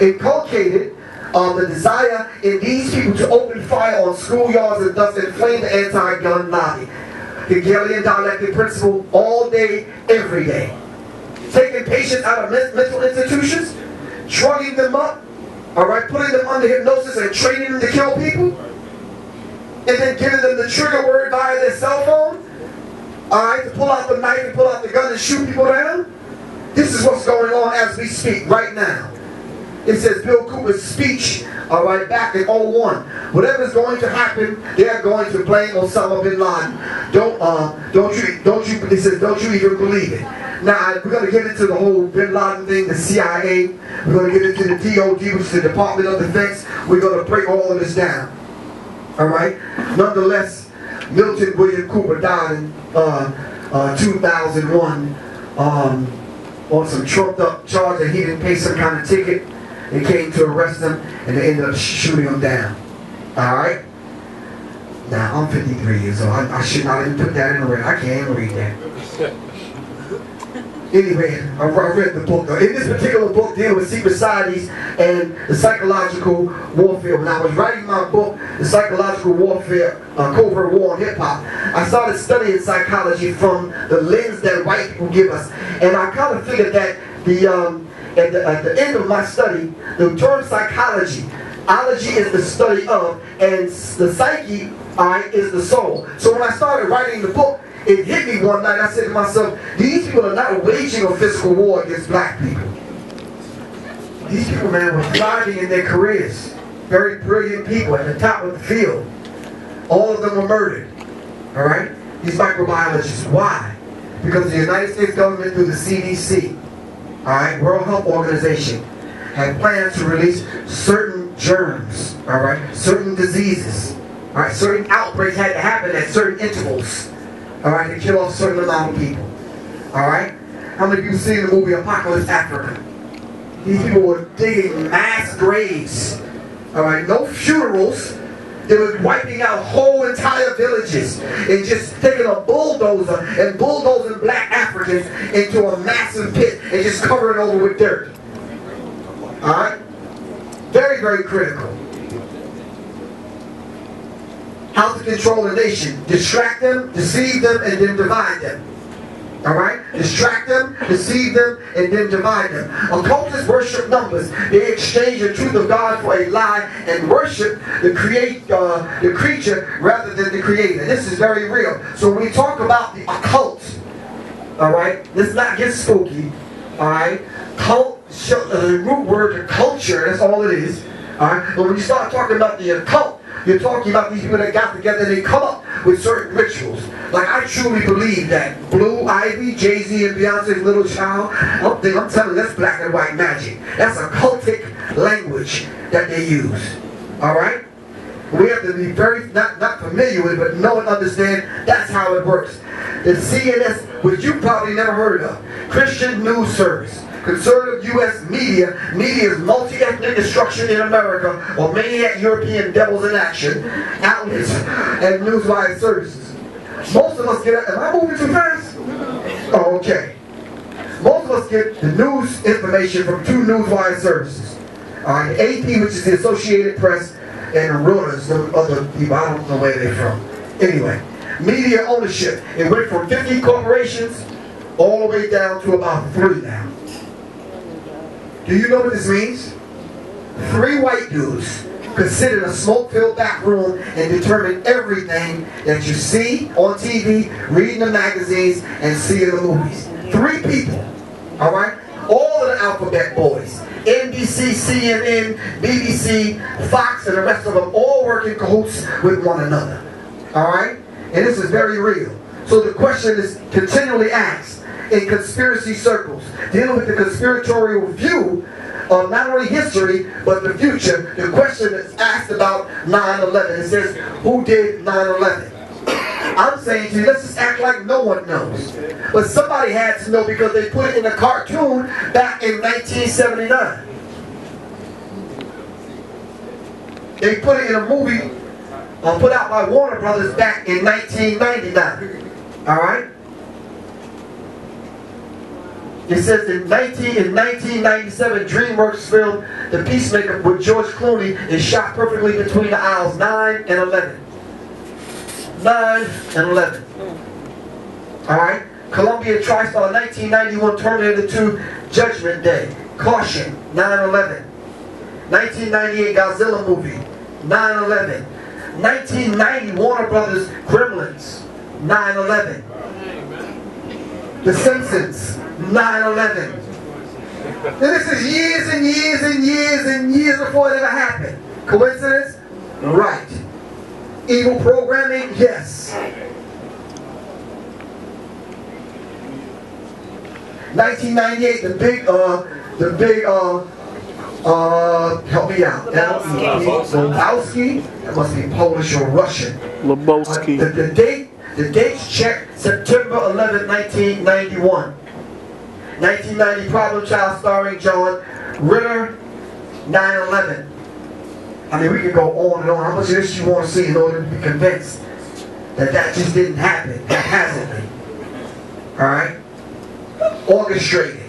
inculcated the desire in these people to open fire on schoolyards and thus inflame the anti-gun lobby. Hegelian dialectic principle all day, every day. Taking patients out of mental institutions, drugging them up, alright, putting them under hypnosis and training them to kill people, and then giving them the trigger word via their cell phone, alright, to pull out the knife and pull out the gun and shoot people down. This is what's going on as we speak right now. It says Bill Cooper's speech, all right, back in '01. Whatever's going to happen, they're going to blame Osama bin Laden. He says, don't you even believe it. Now, we're going to get into the whole bin Laden thing, the CIA. We're going to get into the DOD, which is the Department of Defense. We're going to break all of this down. All right? Nonetheless, Milton William Cooper died in 2001 on some trumped up charge that he didn't pay some kind of ticket. They came to arrest him, and they ended up shooting him down. Alright? Now, I'm 53 years old. I should not even put that in the record. I can't even read that. Anyway, I read the book. In this particular book, dealing with secret societies and the psychological warfare. When I was writing my book, The Psychological Warfare, Covert War on Hip-Hop, I started studying psychology from the lens that white people give us. And I kind of figured that at the end of my study, the term psychology, ology is the study of, and the psyche, is the soul. So when I started writing the book, it hit me one night. I said to myself, these people are not waging a physical war against black people. These people, man, were thriving in their careers. Very brilliant people at the top of the field. All of them were murdered. All right? These microbiologists. Why? Because the United States government, through the CDC, all right, World Health Organization, had plans to release certain germs, all right, certain diseases, all right, certain outbreaks had to happen at certain intervals, all right, to kill off a certain amount of people, all right. How many people seen the movie Apocalypse Africa? These people were digging mass graves, all right, no funerals. They were wiping out whole entire villages and just taking a bulldozer and bulldozing black Africans into a massive pit and just covering it over with dirt. Alright? Very, very critical. How to control a nation. Distract them, deceive them, and then divide them. Alright? Distract them, deceive them, and then divide them. Occultists worship numbers. They exchange the truth of God for a lie and worship the creature rather than the creator. This is very real. So when we talk about the occult, alright, let's not get spooky. Alright? Cult, the root word, culture, that's all it is. Alright? But when you start talking about the occult, you're talking about these people that got together and they come up with certain rituals. Like, I truly believe that Blue Ivy, Jay-Z, and Beyonce's little child, I'm telling you, that's black and white magic. That's a cultic language that they use. Alright? We have to be very, not familiar with it, but know and understand that's how it works. The CNS, which you probably never heard of, Christian News Service. Conservative U.S. media's multi-ethnic destruction in America, or maniac European devils in action, outlets, and newswire services. Most of us get, am I moving too fast? Oh, okay. Most of us get the news information from two newswire services. AP, which is the Associated Press, and Reuters, the other people, I don't know where they're from. Anyway, media ownership. It went from 50 corporations all the way down to about 3 now. Do you know what this means? 3 white dudes could sit in a smoke-filled back room and determine everything that you see on TV, read in the magazines, and see in the movies. 3 people, all right? All of the alphabet boys. NBC, CNN, BBC, Fox, and the rest of them all work in cahoots with one another. All right? And this is very real. So the question is continually asked in conspiracy circles, dealing with the conspiratorial view of not only history, but the future. The question is asked about 9/11. It says, who did 9/11? I'm saying to you, let's just act like no one knows. But somebody had to know because they put it in a cartoon back in 1979. They put it in a movie put out by Warner Brothers back in 1999. Alright? It says in 1997, DreamWorks film The Peacemaker with George Clooney is shot perfectly between the aisles 9 and 11. 9 and 11. Alright? Columbia TriStar 1991 Terminator 2 Judgment Day. Caution, 9/11. 1998 Godzilla movie, 9/11. 1990 Warner Brothers Gremlins, 9/11. The Simpsons, 9/11. And this is years and years and years and years before it ever happened. Coincidence? Right. Evil programming? Yes. 1998, the big, help me out. Lebowski? That must be Polish or Russian. Lebowski. The dates check September 11, 1991. 1990 Problem Child starring John Ritter, 9/11. I mean, we could go on and on. How much of this you want to see in order to be convinced that that just didn't happen haphazardly? Alright? Orchestrated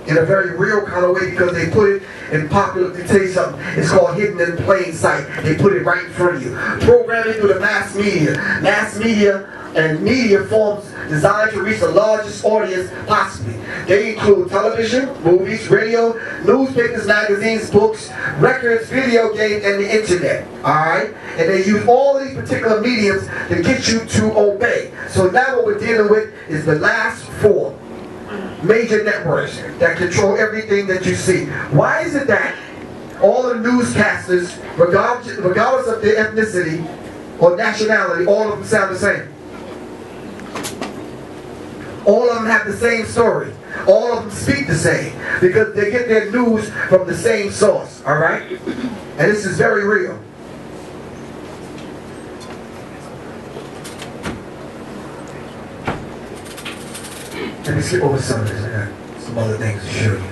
in a very real kind of way because they put it in popular, to tell you something, it's called hidden in plain sight. They put it right in front of you. Programming through the mass media. Mass media and media forms designed to reach the largest audience possibly. They include television, movies, radio, newspapers, magazines, books, records, video games, and the internet. Alright? And they use all these particular mediums to get you to obey. So now what we're dealing with is the last four major networks that control everything that you see. Why is it that all the newscasters, regardless of their ethnicity or nationality, all of them sound the same? All of them have the same story. All of them speak the same because they get their news from the same source. Alright? And this is very real. Let me skip over some of this. I got some other things to show you.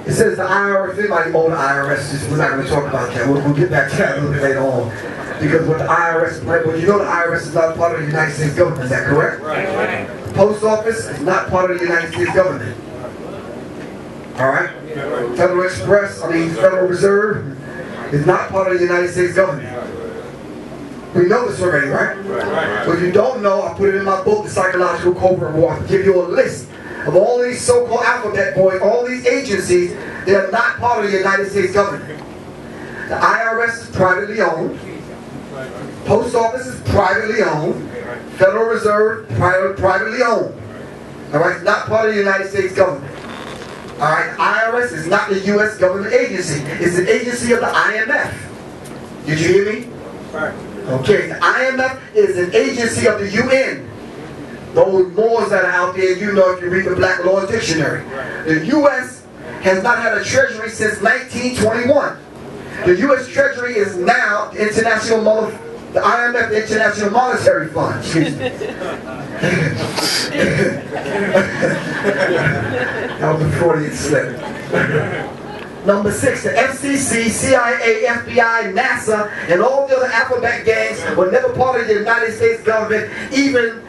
It says the IRS, anybody own the IRS, we're not going to talk about that. We'll get back to that a little bit later on. Because what the IRS, well, you know the IRS is not part of the United States government, is that correct? Right. The Post Office is not part of the United States government. Alright? Federal Federal Reserve is not part of the United States government. We know this already, right? But if you don't know, I put it in my book, The Psychological Covert War. I'll give you a list of all these so-called alphabet boys, all these agencies that are not part of the United States government. The IRS is privately owned. Post Office is privately owned. Federal Reserve, privately owned. Alright, it's not part of the United States government. Alright, IRS is not the U.S. government agency. It's an agency of the IMF. Did you hear me? Right. Okay, the IMF is an agency of the UN. Those laws that are out there, you know if you read the Black Laws Dictionary. The U.S. has not had a treasury since 1921. The U.S. Treasury is now the the IMF, the International Monetary Fund. Excuse me. That was a Freudian slip. Number 6, the FCC, CIA, FBI, NASA, and all the other alphabet gangs were never part of the United States government, even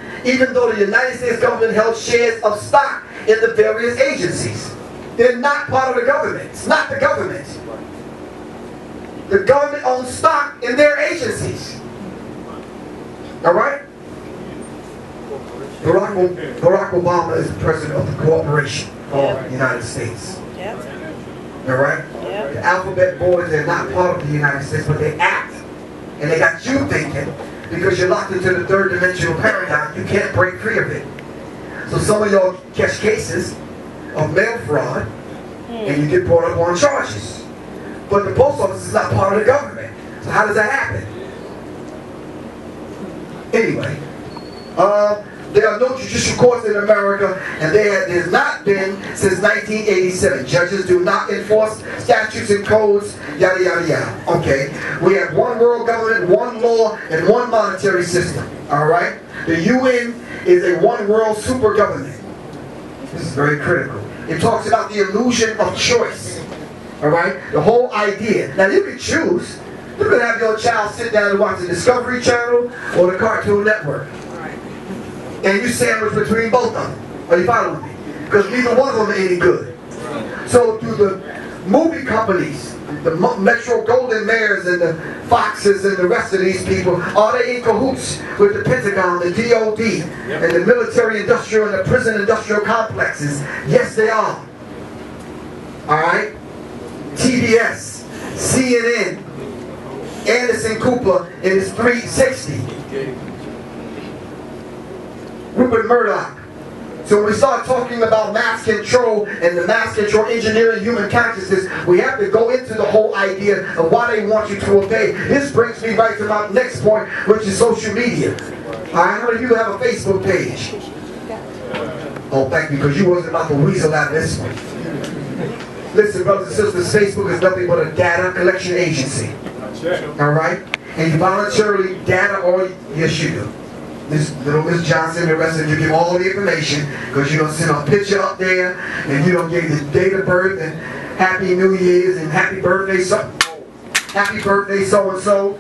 though the United States government held shares of stock in the various agencies. They're not part of the government. It's not the government. The government owns stock in their agencies. Alright? Barack Obama is the president of the corporation of the United States. Alright? The alphabet boys, they're not part of the United States, but they act. And they got you thinking, because you're locked into the third dimensional paradigm, you can't break free of it. So some of y'all catch cases of mail fraud, and you get brought up on charges. But the post office is not part of the government. So how does that happen? Anyway, there are no judicial courts in America, and there's not been since 1987. Judges do not enforce statutes and codes, yada yada yada. Okay, we have one world government, one law, and one monetary system. All right, the UN is a one world super government. This is very critical. It talks about the illusion of choice. All right, the whole idea. Now you can choose. You can have your child sit down and watch the Discovery Channel or the Cartoon Network. And you sandwich between both of them. Are you following me? Because neither one of them are any good. So do the movie companies, the Metro Golden Mayors and the Foxes and the rest of these people, are they in cahoots with the Pentagon, the DOD, and the military industrial and the prison industrial complexes? Yes, they are. Alright? TBS, CNN, Anderson Cooper in his 360. Rupert Murdoch. So when we start talking about mass control and the mass control engineering human consciousness, we have to go into the whole idea of why they want you to obey. This brings me right to my next point, which is social media. Alright, how many of you have a Facebook page? Oh, thank you, because you wasn't about to weasel out of this one. Listen, brothers and sisters, Facebook is nothing but a data collection agency. Alright? And you voluntarily data all, yes you do. Little Miss Johnson and the rest of you give all the information because you don't send a picture up there and you don't give the date of birth and Happy New Year's and happy birthday so and so.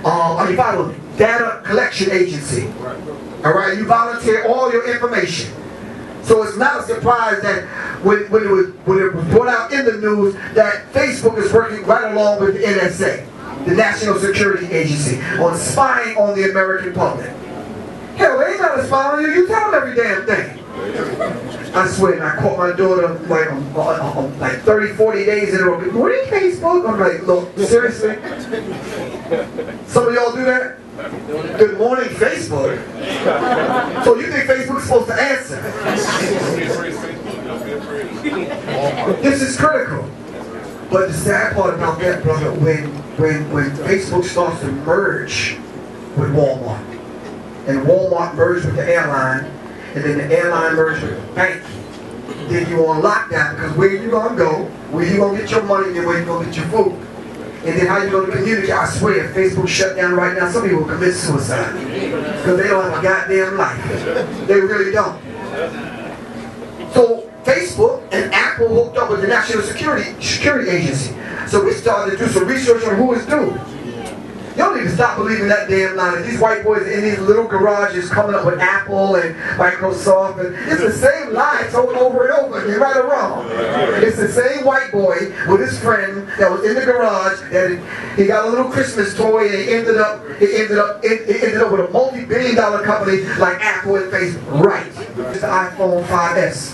Are you following me? Data collection agency. Alright, you volunteer all your information. So it's not a surprise that when it was brought out in the news that Facebook is working right along with the NSA, the National Security Agency, on spying on the American public. Hell, they ain't gotta spy on you. You tell them every damn thing. I swear, and I caught my daughter like 30, 40 days in a row. Good morning, Facebook. I'm like, look, seriously? Some of y'all do that? Good morning, Facebook. So you think Facebook's supposed to answer? This is critical. But the sad part about that, brother, when Facebook starts to merge with Walmart, and Walmart merged with the airline, and then the airline merged with the bank, then you're on lockdown, because where you gonna go, where you gonna get your money, and where you gonna get your food. And then how you gonna communicate? I swear, if Facebook shut down right now, some people will commit suicide. Because they don't have a goddamn life. They really don't. So Facebook and Apple hooked up with the National Security Agency. So we started to do some research on who is due. Y'all need to stop believing that damn lie. These white boys in these little garages coming up with Apple and Microsoft, and it's the same lie told over and over again, right or wrong. It's the same white boy with his friend that was in the garage that he got a little Christmas toy and he ended up with a multi-billion-dollar company like Apple and Facebook. Right. It's the iPhone 5S.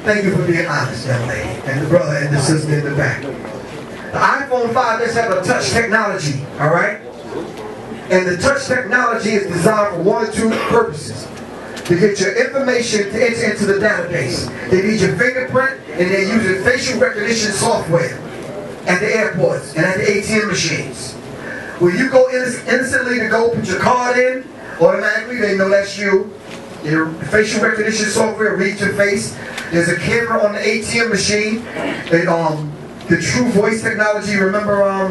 Thank you for being honest, young lady, and the brother and the sister in the back. The iPhone 5S has a touch technology, alright? And the touch technology is designed for one or two purposes. To get your information to enter into the database. They need your fingerprint, and they're using facial recognition software at the airports and at the ATM machines. When you go innocently to go put your card in, automatically they know that's you. Your facial recognition software reads your face. There's a camera on the ATM machine. The True Voice technology, remember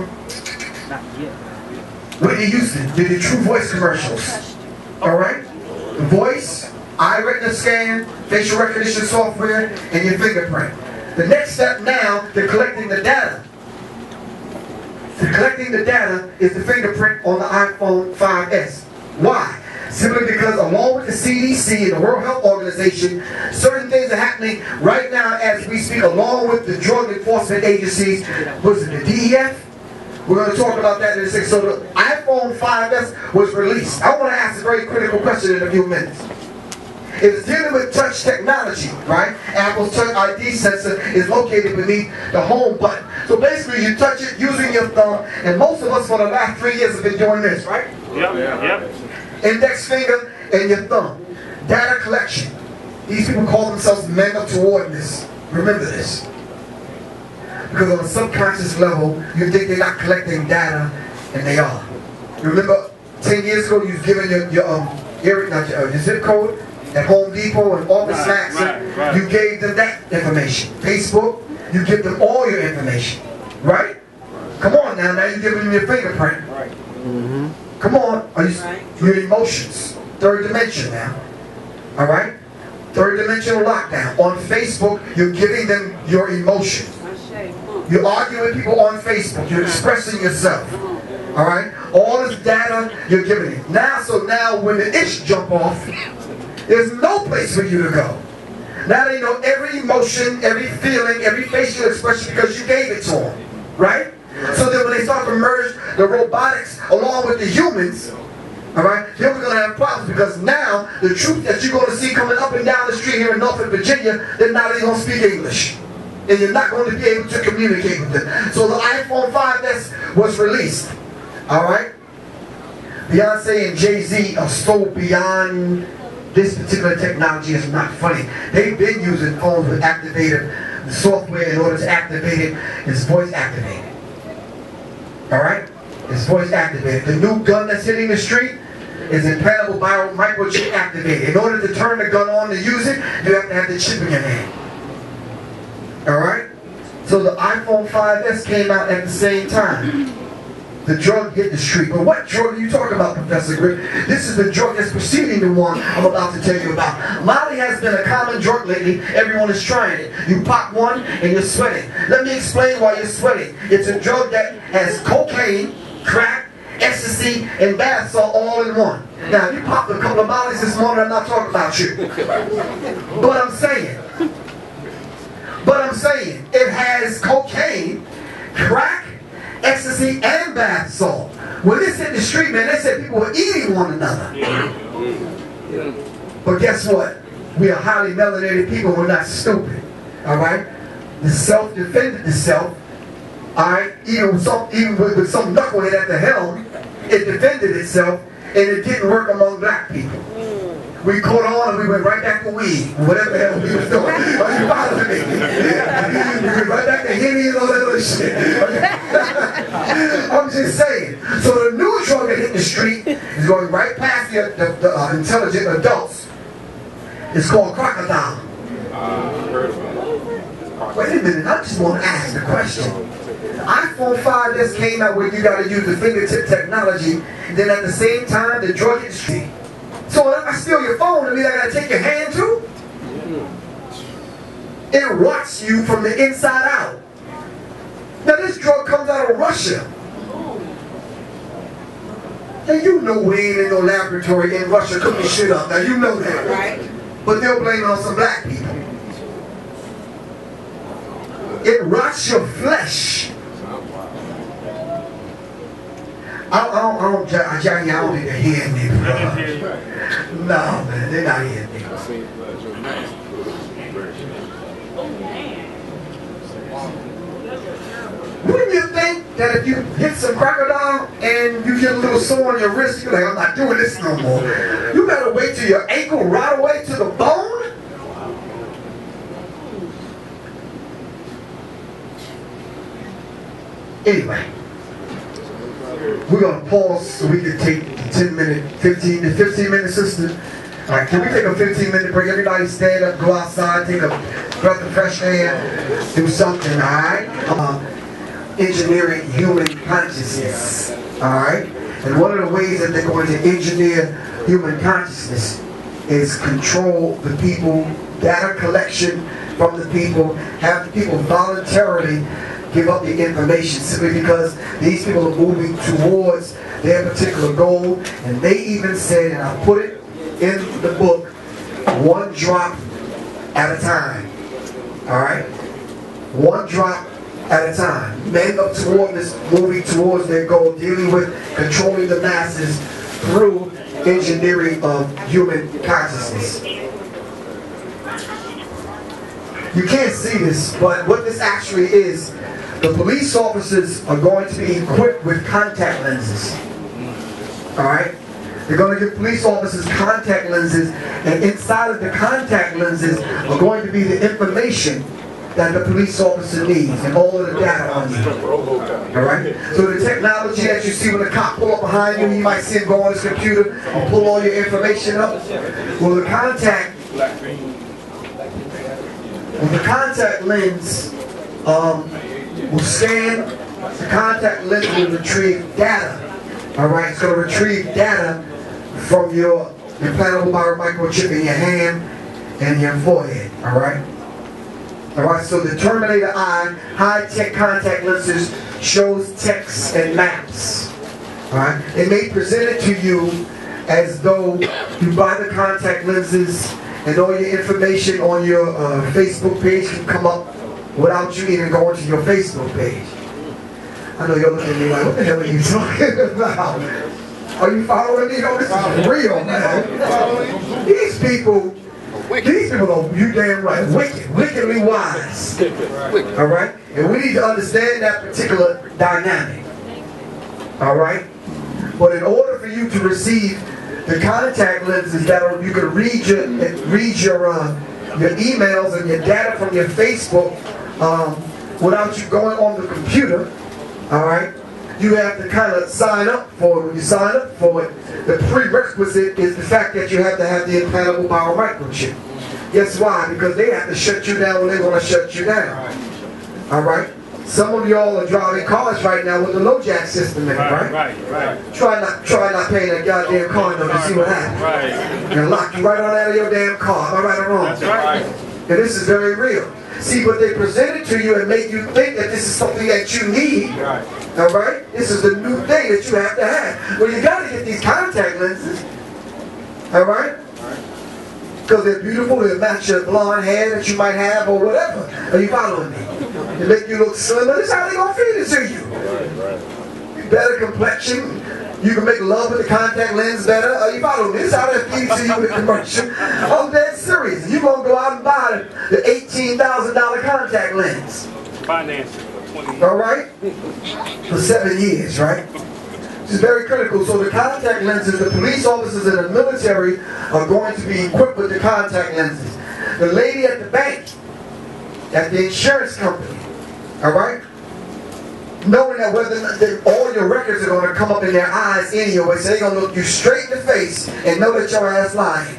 Whitney Houston did the True Voice commercials. Alright? The voice, eye retina scan, facial recognition software, and your fingerprint. The next step now, they're collecting the data. Collecting the data is the fingerprint on the iPhone 5S. Why? Simply because along with the CDC and the World Health Organization, certain things are happening right now as we speak, along with the drug enforcement agencies. Was it the DEF? We're going to talk about that in a second. So the iPhone 5S was released. I want to ask a very critical question in a few minutes. It's dealing with touch technology, right? Apple's Touch ID sensor is located beneath the home button. So basically you touch it using your thumb, and most of us for the last 3 years have been doing this, right? Yep. Index finger and your thumb. Data collection. These people call themselves men of towardness. Remember this. Because on a subconscious level, you think they're not collecting data, and they are. You remember 10 years ago, you was giving your zip code at Home Depot and Office Max. Right. You gave them that information. Facebook, you give them all your information. Right? Come on now you give them your fingerprint. Right. Mm-hmm. Come on, your emotions. Third dimension now. Alright? Third dimensional lockdown. On Facebook, you're giving them your emotions. You're arguing with people on Facebook. You're expressing yourself. Alright? All this data you're giving it. Now when the itch jump off, There's no place for you to go. Now they know every emotion, every feeling, every facial expression because you gave it to them. Right? So then when they start to merge the robotics along with the humans, alright, then we're going to have problems because now the truth that you're going to see coming up and down the street here in Norfolk, Virginia, they're not even going to speak English. And you're not going to be able to communicate with them. So the iPhone 5S was released. Alright? Beyonce and Jay-Z are so beyond this particular technology. Is not funny. They've been using phones with activated software in order to activate it. It's voice activated. Alright? It's voice activated. The new gun that's hitting the street is implantable microchip activated. In order to turn the gun on to use it, you have to have the chip in your hand. Alright? So the iPhone 5S came out at the same time. The drug hit the street. But what drug are you talking about, Professor Griff? This is the drug that's preceding the one I'm about to tell you about. Molly has been a common drug lately. Everyone is trying it. You pop one and you're sweating. Let me explain why you're sweating. It's a drug that has cocaine, crack, ecstasy, and bath salt all in one. Now, if you popped a couple of Mollies this morning, I'm not talking about you. But I'm saying, it has cocaine, crack, ecstasy, and bath salt. When this hit the street, man, they said people were eating one another. But guess what? We are highly melanated people. We're not stupid. Alright? The self defended itself. Alright? Even with some knucklehead at the helm, it defended itself, and it didn't work among black people. We caught on and we went right back to weed, whatever the hell we was doing. Are you following me? Yeah. We went right back to Henny and all that other shit. I'm just saying. So the new drug that hit the street is going right past the intelligent adults. It's called crocodile. Wait a minute, I just want to ask the question. iPhone 5S came out where you got to use the fingertip technology, then at the same time the drug hit the street. So if I steal your phone, I mean I gotta take your hand too? It rots you from the inside out. Now this drug comes out of Russia. Now you know we ain't in no laboratory in Russia cooking shit up. Now you know that. Right. But they'll blame it on some black people. It rots your flesh. Johnny, I don't need to hear me, bro. No, man, they're not hearing me. Wouldn't you think that if you hit some crocodile and you get a little sore on your wrist, you're like, I'm not doing this no more. You better wait till your ankle rot away to the bone? Anyway. We're going to pause so we can take the 10-minute, 15-minute system. All right, can we take a 15-minute break? Everybody stand up, go outside, take a breath of fresh air, do something, all right? Engineering human consciousness, all right? And one of the ways that they're going to engineer human consciousness is control the people, data collection from the people, have the people voluntarily give up the information simply because these people are moving towards their particular goal. And they even said, and I put it in the book, one drop at a time. Alright? One drop at a time. Men up toward this, moving towards their goal, dealing with controlling the masses through engineering of human consciousness. You can't see this, but what this actually is, the police officers are going to be equipped with contact lenses. Alright? They're going to give police officers contact lenses, and inside of the contact lenses are going to be the information that the police officer needs and all of the data on you. Alright? So the technology that you see when the cop pull up behind you, you might see him go on his computer and pull all your information up. Well, the contact lens will scan, the contact lens will retrieve data. Alright, it's going to retrieve data from your implantable microchip in your hand and your forehead. Alright? Alright, so the Terminator Eye high-tech contact lenses shows text and maps. Alright? It may present it to you as though you buy the contact lenses and all your information on your Facebook page can come up without you even going to your Facebook page. I know you're looking at me like, what the hell are you talking about? Are you following me? No, this is real, man. These people are, you damn right, wickedly wise. All right? And we need to understand that particular dynamic. All right? But in order for you to receive the contact lenses that you can read your emails and your data from your Facebook without you going on the computer, all right? You have to kind of sign up for it. When you sign up for it, the prerequisite is the fact that you have to have the implantable biomicrochip. Guess why? Because they have to shut you down when they want to shut you down. All right? Some of y'all are driving cars right now with the low jack system in it, right? Try not paying that goddamn car note to see what happens. And lock you right on out of your damn car. Am I right or wrong? That's right. And this is very real. See, but they present it to you and make you think that this is something that you need. All right? This is the new thing that you have to have. Well, you got to get these contact lenses. All right? Because they're beautiful, they match your blonde hair that you might have or whatever. Are you following me? They make you look slimmer. This is how they're going to feed it to you. Better complexion. You can make love with the contact lens better. Are you following me? This is how they feed it to you with the commercial. I'm dead serious. You're going to go out and buy the $18,000 contact lens. Financing for 20 years. All right? For 7 years, right? This is very critical. So the contact lenses, the police officers in the military are going to be equipped with the contact lenses. The lady at the bank, at the insurance company, all right? Knowing that whether all your records are going to come up in their eyes anyway, so they're going to look you straight in the face and know that your ass lying.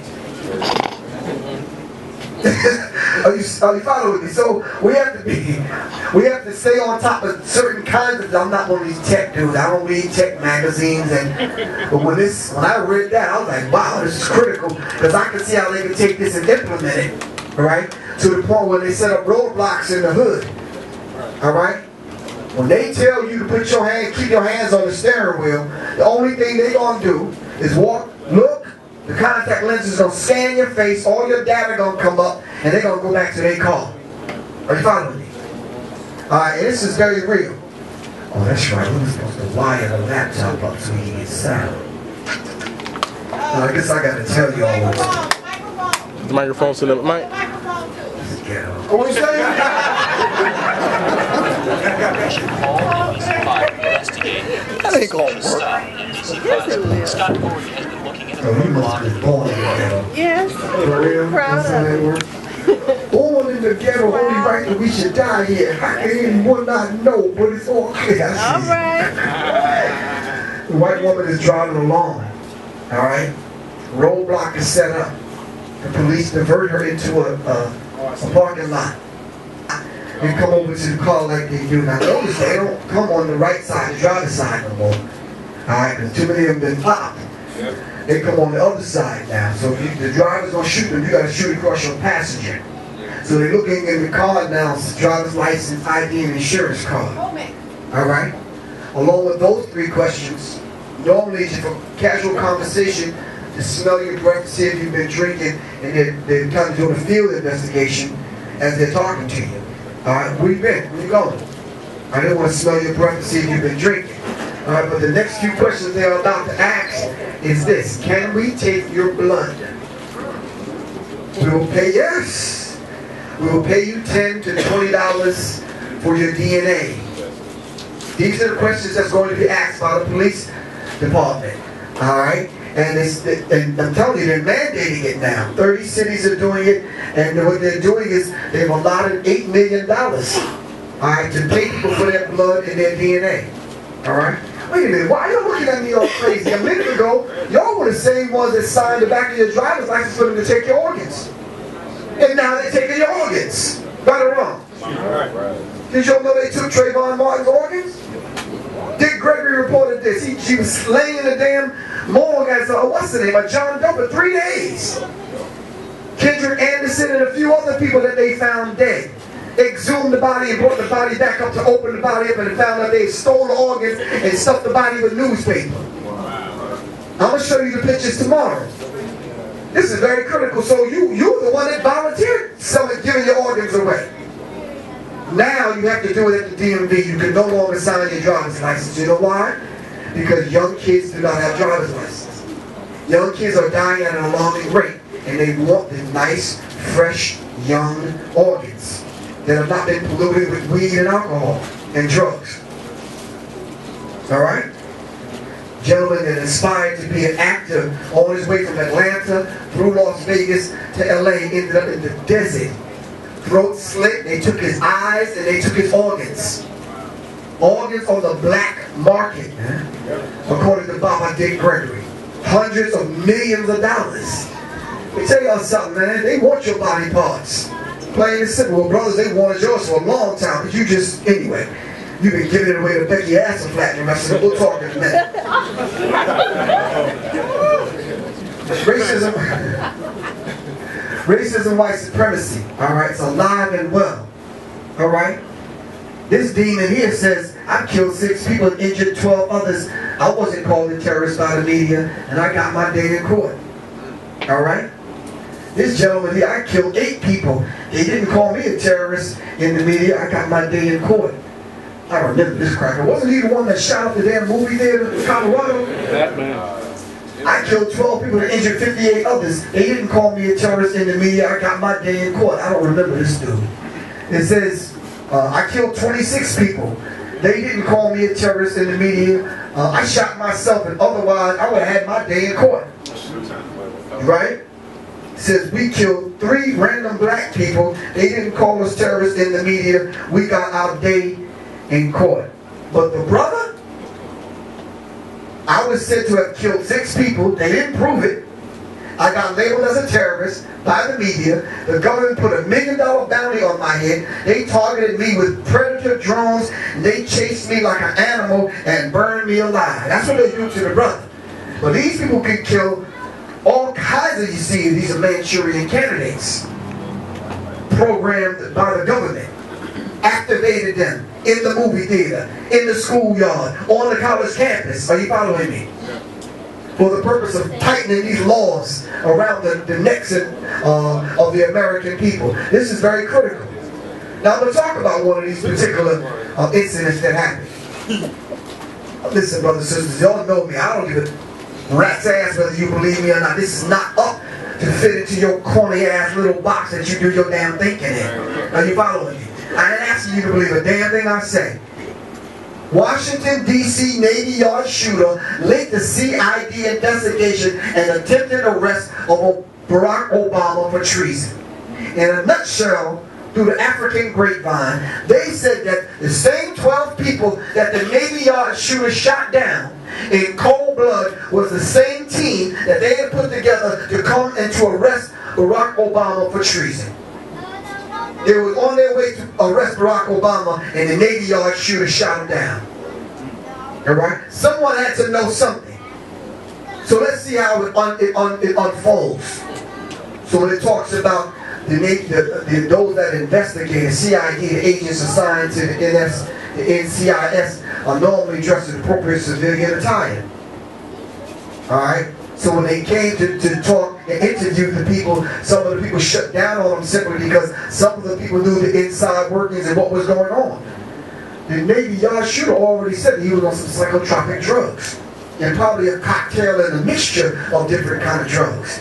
Are you following me? So we have to stay on top of certain kinds of. I'm not one of these tech dudes. I don't read tech magazines, but when I read that, I was like, wow, this is critical because I can see how they can take this and implement it, all right? To the point where they set up roadblocks in the hood, all right? When they tell you to put your hand, keep your hands on the steering wheel, the only thing they're gonna do is walk, look. The contact lens is going to scan your face, all your data going to come up, and they're going to go back to their car. Are you following me? Alright, and this is very real. Oh, that's right. We're supposed to wire the laptop up so we can get sound. I guess I got to tell you all what. The microphone's in the mic. What are you saying? That ain't going to work. Scott Gordon has been looking into Oh, you must be born in the ghetto. Yes. For real? Proud That's how that works? Born in the ghetto, only right that we should die here. How can anyone not know? But it's all clear. All right. The white woman is driving along. All right? Roadblock is set up. The police divert her into a parking lot. They come over to the car like they do. Now notice they don't come on the right side, the driver's side no more. Alright, because too many of them been popped. They come on the other side now. So if the driver's gonna shoot them, you gotta shoot across your passenger. So they're looking in the car now, driver's license, ID, and insurance card. Alright? Along with those 3 questions, normally it's for casual conversation to smell your breath to see if you've been drinking, and they're kind of doing a field investigation as they're talking to you. Alright, where you been? Where you going? I didn't want to smell your breath to see if you've been drinking. Alright, but the next few questions they're about to ask is this. Can we take your blood? We will pay, yes. We will pay you $10 to $20 for your DNA. These are the questions that's going to be asked by the police department. Alright? And I'm telling you, they're mandating it now. 30 cities are doing it, and what they're doing is they've allotted $8 million, alright, to pay people for their blood and their DNA. Alright? Wait a minute, why are you looking at me all crazy? A minute ago, y'all were the same ones that signed the back of your driver's license for them to take your organs. And now they're taking your organs. Right or wrong? Did y'all know they took Trayvon Martin's organs? Dick Gregory reported this. She was laying in the damn morgue as what's the name? John Doe for 3 days. Kendrick Anderson and a few other people that they found dead. They exhumed the body and brought the body back up to open the body up and found out they stole the organs and stuffed the body with newspaper. I'm going to show you the pictures tomorrow. This is very critical. So you're the one that volunteered giving your organs away. Now you have to do it at the DMV. You can no longer sign your driver's license. You know why? Because young kids do not have driver's licenses. Young kids are dying at an alarming rate, and they want the nice, fresh, young organs that have not been polluted with weed and alcohol and drugs. Alright? Gentleman that inspired to be an actor on his way from Atlanta through Las Vegas to LA ended up in the desert. Throat slit, they took his eyes and they took his organs. Organs on the black market, according to Baba Dick Gregory. Hundreds of millions of dollars. Let me tell y'all something, man. They want your body parts. Plain and simple. Well, brothers, they wanted yours for a long time, but you just, anyway, you've been giving it away to Becky Hasselflat. I said, we'll talk in a minute. Racism, white supremacy. Alright, it's alive and well. Alright? This demon here says, I killed 6 people and injured 12 others. I wasn't called a terrorist by the media, and I got my day in court. Alright? This gentleman here, I killed 8 people. They didn't call me a terrorist in the media. I got my day in court. I remember this cracker. Wasn't he the one that shot up the damn movie theater in Colorado? That man. I killed 12 people and injured 58 others. They didn't call me a terrorist in the media. I got my day in court. I don't remember this dude. It says, I killed 26 people. They didn't call me a terrorist in the media. I shot myself, and otherwise I would have had my day in court. Right? It says, we killed 3 random black people. They didn't call us terrorists in the media. We got our day in court. But the brother, I was said to have killed 6 people. They didn't prove it. I got labeled as a terrorist by the media. The government put $1 million bounty on my head. They targeted me with predator drones. They chased me like an animal and burned me alive. That's what they do to the brother. But these people can kill all kinds of, you see, these are Manchurian candidates programmed by the government. Activated them in the movie theater, in the schoolyard, on the college campus. Are you following me? For the purpose of tightening these laws around the necks of the American people. This is very critical. Now I'm going to talk about one of these particular incidents that happened. Listen, brothers and sisters, y'all know me. I don't give a rat's ass whether you believe me or not. This is not up to fit into your corny ass little box that you do your damn thinking in. Are you following me? I ain't asking you to believe a damn thing I say. Washington, D.C. Navy Yard shooter linked the CID investigation and attempted arrest of Barack Obama for treason. In a nutshell, through the African grapevine, they said that the same 12 people that the Navy Yard shooter shot down in cold blood was the same team that they had put together to come and to arrest Barack Obama for treason. They were on their way to arrest Barack Obama, and the Navy Yard shooter shot him down. Alright? Someone had to know something. So let's see how it unfolds. So when it talks about those that investigate, CID, the agents assigned to the NCIS are normally dressed in appropriate civilian attire. Alright? So when they came to talk and interview the people, some of the people shut down on them simply because some of the people knew the inside workings and what was going on. The Navy Yard shooter already said that he was on some psychotropic drugs. And probably a cocktail and a mixture of different kind of drugs.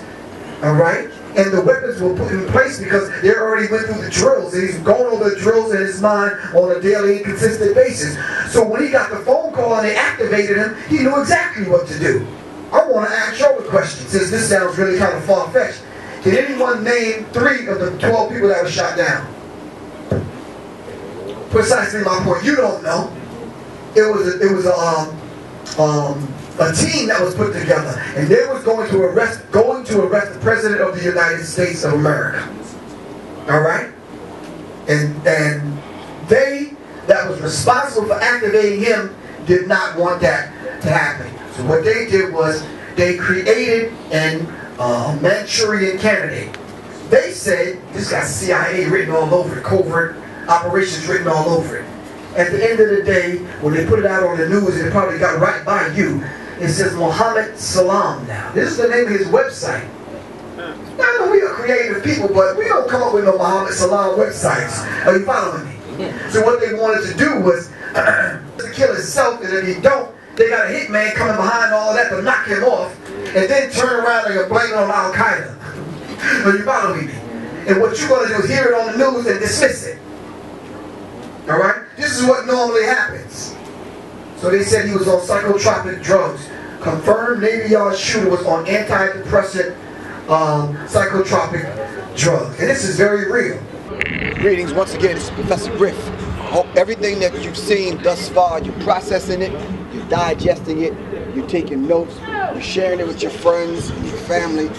Alright? And the weapons were put in place because they already went through the drills. And he's going over the drills in his mind on a daily and consistent basis. So when he got the phone call and they activated him, he knew exactly what to do. I want to ask y'all a question, since this sounds really kind of far-fetched. Can anyone name 3 of the 12 people that were shot down? Precisely my point. You don't know. It was a team that was put together, and they was going to arrest the President of the United States of America. All right, and they that was responsible for activating him did not want that to happen. So what they did was they created an Manchurian candidate. They said, this got CIA written all over it, covert operations written all over it. At the end of the day, when they put it out on the news, it probably got right by you. It says Muhammad Salam now. This is the name of his website. Now, I know we are creative people, but we don't come up with no Muhammad Salam websites. Are you following me? So what they wanted to do was to kill himself, and if he don't, they got a hitman coming behind all of that to knock him off, and then turn around and blame it on Al-Qaeda. Are you following me? And what you're going to do is hear it on the news and dismiss it. Alright? This is what normally happens. So they said he was on psychotropic drugs. Confirmed Navy Yard shooter was on antidepressant psychotropic drugs. And this is very real. Greetings once again, this is Professor Griff. I hope everything that you've seen thus far, you're processing it, you're digesting it, you're taking notes, you're sharing it with your friends, your family.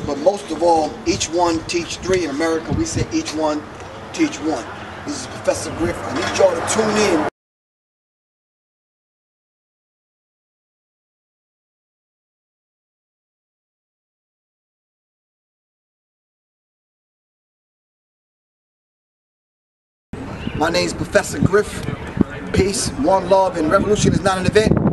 But most of all, each one teach three. In America, we say each one teach one. This is Professor Griff. I need y'all to tune in. My name is Professor Griff. Peace, one love, and revolution is not an event.